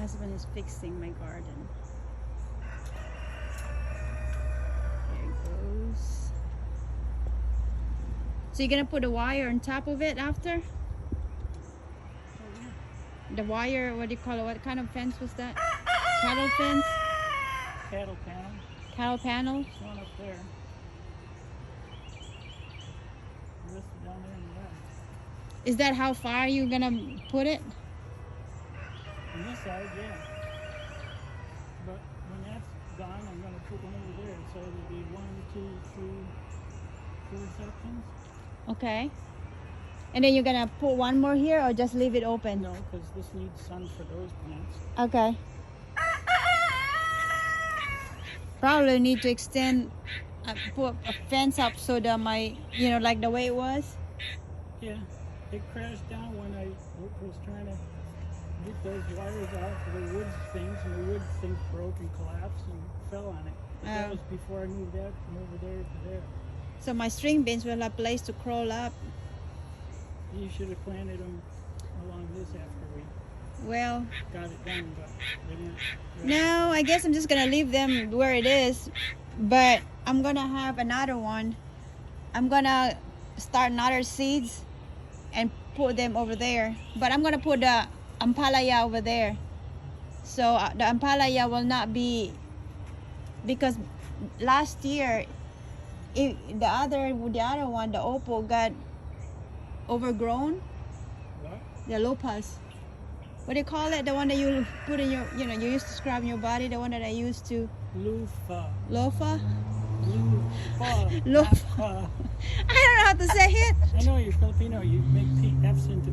husband is fixing my garden. There it goes. So you're gonna put a wire on top of it after? The wire, what do you call it? What kind of fence was that? Cattle fence? Cattle panel. Cattle panel? There's one up there. The rest are down there in the yard. Is that how far you're gonna put it? On this side, yeah. But when that's done, I'm going to put one over there. So there'll be 1, 2, 3, 4 sections. Okay. And then you're gonna put one more here or just leave it open? No, because this needs sun for those plants. Okay. Probably need to extend, put a fence up so that my, you know, like the way it was. Yeah, it crashed down when I was trying to get those wires out for the wood things, and the wood things broke and collapsed and fell on it. But that was before I moved out from over there to there. So my string beans will have a place to crawl up. You should have planted them along this after we Well, got it done, but they didn't. no, I guess I'm just gonna leave them where it is, but I'm gonna have another one. I'm gonna start another seeds and put them over there, but I'm gonna put the ampalaya over there. So the ampalaya will not be, because last year the other one, the opal, got overgrown. What? The lopas. What do you call it? The one that you put in your, you know, you used to scrub in your body. The one that I used to. Loofah. Lofa? Loofah. Lofa. I don't know how to say it. I know you're Filipino. You make F's into